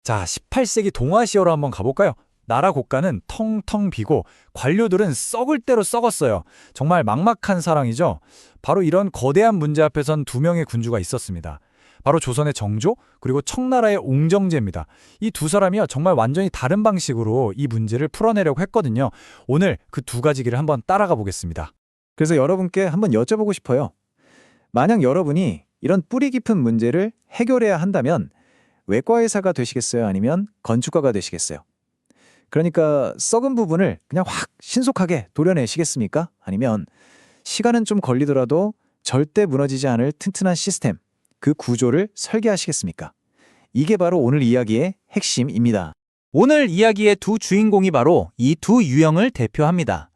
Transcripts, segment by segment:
자, 18세기 동아시아로 한번 가볼까요? 나라 국가는 텅텅 비고 관료들은 썩을 대로 썩었어요. 정말 막막한 상황이죠. 바로 이런 거대한 문제 앞에선 두 명의 군주가 있었습니다. 바로 조선의 정조 그리고 청나라의 옹정제입니다. 이 두 사람이요 정말 완전히 다른 방식으로 이 문제를 풀어내려고 했거든요. 오늘 그 두 가지 길을 한번 따라가 보겠습니다. 그래서 여러분께 한번 여쭤보고 싶어요. 만약 여러분이 이런 뿌리 깊은 문제를 해결해야 한다면 외과의사가 되시겠어요? 아니면 건축가가 되시겠어요? 그러니까 썩은 부분을 그냥 확 신속하게 도려내시겠습니까? 아니면 시간은 좀 걸리더라도 절대 무너지지 않을 튼튼한 시스템, 그 구조를 설계하시겠습니까? 이게 바로 오늘 이야기의 핵심입니다. 오늘 이야기의 두 주인공이 바로 이 두 유형을 대표합니다.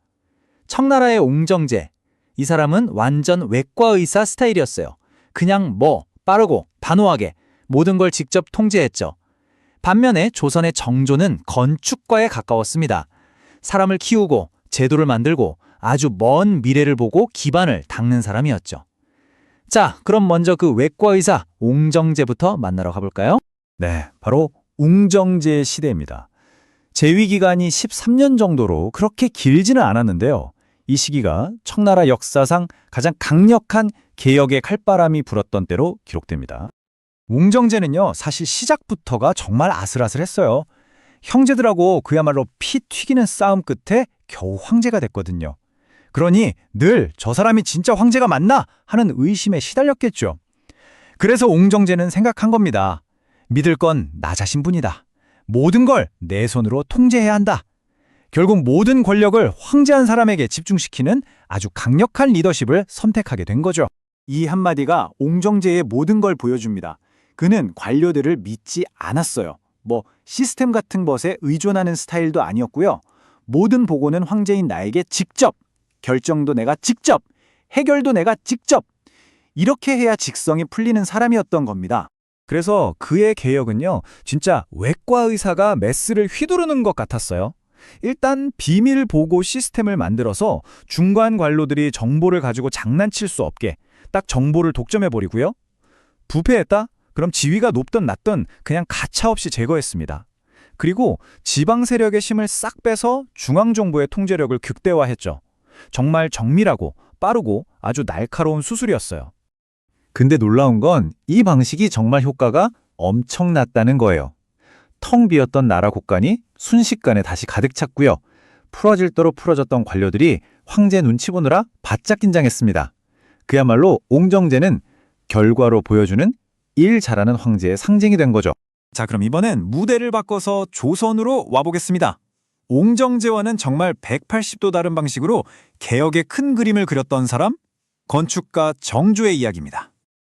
청나라의 옹정제. 이 사람은 완전 외과의사 스타일이었어요. 그냥 빠르고 단호하게 모든 걸 직접 통제했죠. 반면에 조선의 정조는 건축과에 가까웠습니다. 사람을 키우고 제도를 만들고 아주 먼 미래를 보고 기반을 닦는 사람이었죠. 자, 그럼 먼저 그 외과의사 옹정제부터 만나러 가볼까요? 네, 바로 웅정제 시대입니다. 재위 기간이 13년 정도로 그렇게 길지는 않았는데요. 이 시기가 청나라 역사상 가장 강력한 개혁의 칼바람이 불었던 때로 기록됩니다. 웅정제는요, 사실 시작부터가 정말 아슬아슬했어요. 형제들하고 그야말로 피 튀기는 싸움 끝에 겨우 황제가 됐거든요. 그러니 늘 저 사람이 진짜 황제가 맞나 하는 의심에 시달렸겠죠. 그래서 옹정제는 생각한 겁니다. 믿을 건 나 자신뿐이다. 모든 걸 내 손으로 통제해야 한다. 결국 모든 권력을 황제한 사람에게 집중시키는 아주 강력한 리더십을 선택하게 된 거죠. 이 한마디가 옹정제의 모든 걸 보여줍니다. 그는 관료들을 믿지 않았어요. 시스템 같은 것에 의존하는 스타일도 아니었고요. 모든 보고는 황제인 나에게 직접, 결정도 내가 직접, 해결도 내가 직접. 이렇게 해야 직성이 풀리는 사람이었던 겁니다. 그래서 그의 개혁은요, 진짜 외과 의사가 메스를 휘두르는 것 같았어요. 일단 비밀 보고 시스템을 만들어서 중간 관료들이 정보를 가지고 장난칠 수 없게 딱 정보를 독점해버리고요. 부패했다? 그럼 지위가 높든 낮든 그냥 가차없이 제거했습니다. 그리고 지방 세력의 힘을 싹 빼서 중앙정부의 통제력을 극대화했죠. 정말 정밀하고 빠르고 아주 날카로운 수술이었어요. 근데 놀라운 건 이 방식이 정말 효과가 엄청났다는 거예요. 텅 비었던 나라 곳간이 순식간에 다시 가득 찼고요. 풀어질 대로 풀어졌던 관료들이 황제 눈치 보느라 바짝 긴장했습니다. 그야말로 옹정제는 결과로 보여주는 일 잘하는 황제의 상징이 된 거죠. 자, 그럼 이번엔 무대를 바꿔서 조선으로 와보겠습니다. 옹정제와는 정말 180도 다른 방식으로 개혁의 큰 그림을 그렸던 사람, 건축가 정조의 이야기입니다.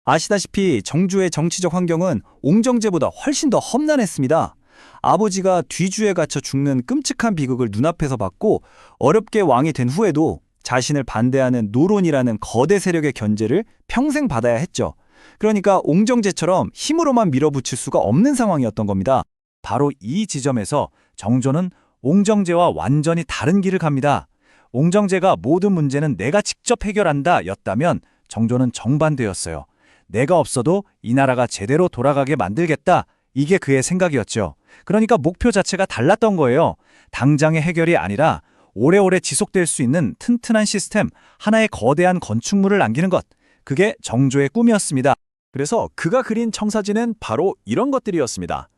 아시다시피 정조의 정치적 환경은 옹정제보다 훨씬 더 험난했습니다. 아버지가 뒤주에 갇혀 죽는 끔찍한 비극을 눈앞에서 봤고 어렵게 왕이 된 후에도 자신을 반대하는 노론이라는 거대 세력의 견제를 평생 받아야 했죠. 그러니까 옹정제처럼 힘으로만 밀어붙일 수가 없는 상황이었던 겁니다. 바로 이 지점에서 정조는 옹정제와 완전히 다른 길을 갑니다. 옹정제가 모든 문제는 내가 직접 해결한다 였다면 정조는 정반대였어요. 내가 없어도 이 나라가 제대로 돌아가게 만들겠다. 이게 그의 생각이었죠. 그러니까 목표 자체가 달랐던 거예요. 당장의 해결이 아니라 오래오래 지속될 수 있는 튼튼한 시스템, 하나의 거대한 건축물을 남기는 것. 그게 정조의 꿈이었습니다. 그래서 그가 그린 청사진은 바로 이런 것들이었습니다.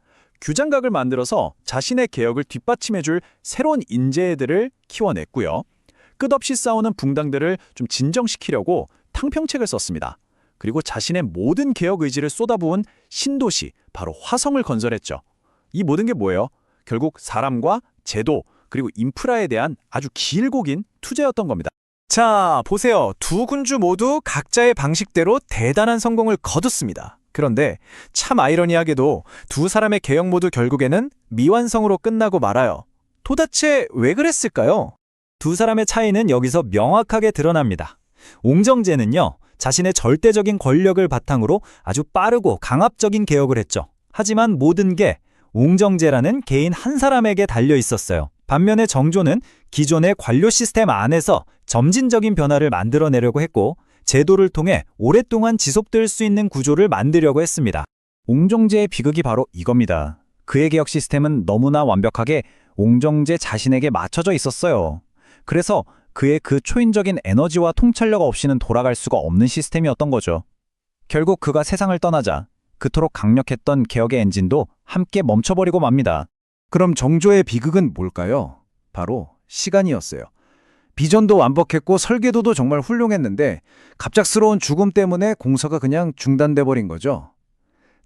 규장각을 만들어서 자신의 개혁을 뒷받침해줄 새로운 인재들을 키워냈고요. 끝없이 싸우는 붕당들을 좀 진정시키려고 탕평책을 썼습니다. 그리고 자신의 모든 개혁 의지를 쏟아부은 신도시, 바로 화성을 건설했죠. 이 모든 게 뭐예요? 결국 사람과 제도, 그리고 인프라에 대한 아주 길고 긴 투자였던 겁니다. 자, 보세요. 두 군주 모두 각자의 방식대로 대단한 성공을 거뒀습니다. 그런데 참 아이러니하게도 두 사람의 개혁 모두 결국에는 미완성으로 끝나고 말아요. 도대체 왜 그랬을까요? 두 사람의 차이는 여기서 명확하게 드러납니다. 옹정제는요, 자신의 절대적인 권력을 바탕으로 아주 빠르고 강압적인 개혁을 했죠. 하지만 모든 게 옹정제라는 개인 한 사람에게 달려 있었어요. 반면에 정조는 기존의 관료 시스템 안에서 점진적인 변화를 만들어내려고 했고 제도를 통해 오랫동안 지속될 수 있는 구조를 만들려고 했습니다. 옹정제의 비극이 바로 이겁니다. 그의 개혁 시스템은 너무나 완벽하게 옹정제 자신에게 맞춰져 있었어요. 그래서 그의 그 초인적인 에너지와 통찰력 없이는 돌아갈 수가 없는 시스템이었던 거죠. 결국 그가 세상을 떠나자 그토록 강력했던 개혁의 엔진도 함께 멈춰버리고 맙니다. 그럼 정조의 비극은 뭘까요? 바로 시간이었어요. 비전도 완벽했고 설계도도 정말 훌륭했는데 갑작스러운 죽음 때문에 공사가 그냥 중단돼 버린 거죠.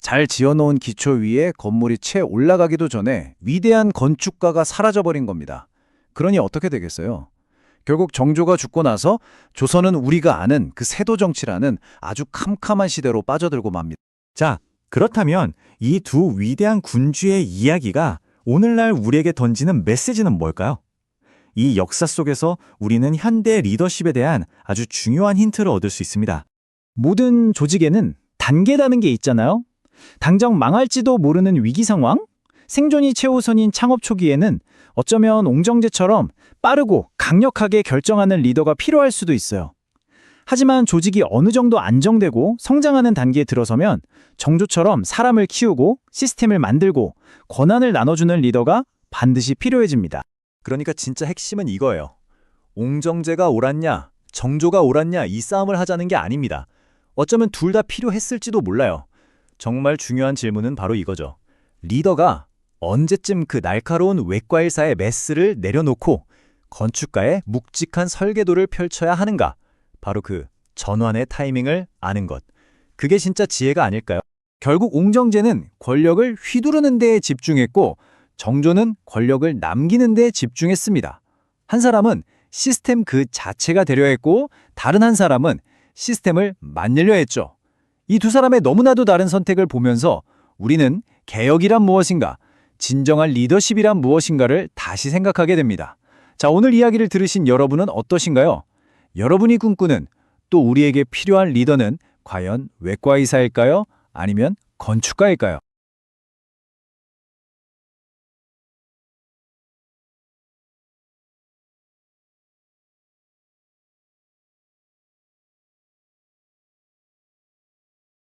잘 지어놓은 기초 위에 건물이 채 올라가기도 전에 위대한 건축가가 사라져버린 겁니다. 그러니 어떻게 되겠어요? 결국 정조가 죽고 나서 조선은 우리가 아는 그 세도 정치라는 아주 캄캄한 시대로 빠져들고 맙니다. 자, 그렇다면 이 두 위대한 군주의 이야기가 오늘날 우리에게 던지는 메시지는 뭘까요? 이 역사 속에서 우리는 현대 리더십에 대한 아주 중요한 힌트를 얻을 수 있습니다. 모든 조직에는 단계라는 게 있잖아요. 당장 망할지도 모르는 위기 상황? 생존이 최우선인 창업 초기에는 어쩌면 옹정제처럼 빠르고 강력하게 결정하는 리더가 필요할 수도 있어요. 하지만 조직이 어느 정도 안정되고 성장하는 단계에 들어서면 정조처럼 사람을 키우고 시스템을 만들고 권한을 나눠주는 리더가 반드시 필요해집니다. 그러니까 진짜 핵심은 이거예요. 옹정제가 옳았냐, 정조가 옳았냐 이 싸움을 하자는 게 아닙니다. 어쩌면 둘 다 필요했을지도 몰라요. 정말 중요한 질문은 바로 이거죠. 리더가 언제쯤 그 날카로운 외과일사의 메스를 내려놓고 건축가의 묵직한 설계도를 펼쳐야 하는가? 바로 그 전환의 타이밍을 아는 것. 그게 진짜 지혜가 아닐까요? 결국 옹정제는 권력을 휘두르는 데에 집중했고 정조는 권력을 남기는 데에 집중했습니다. 한 사람은 시스템 그 자체가 되려 했고 다른 한 사람은 시스템을 만들려 했죠. 이 두 사람의 너무나도 다른 선택을 보면서 우리는 개혁이란 무엇인가, 진정한 리더십이란 무엇인가를 다시 생각하게 됩니다. 자, 오늘 이야기를 들으신 여러분은 어떠신가요? 여러분이 꿈꾸는 또 우리에게 필요한 리더는 과연 외과의사일까요? 아니면 건축가일까요?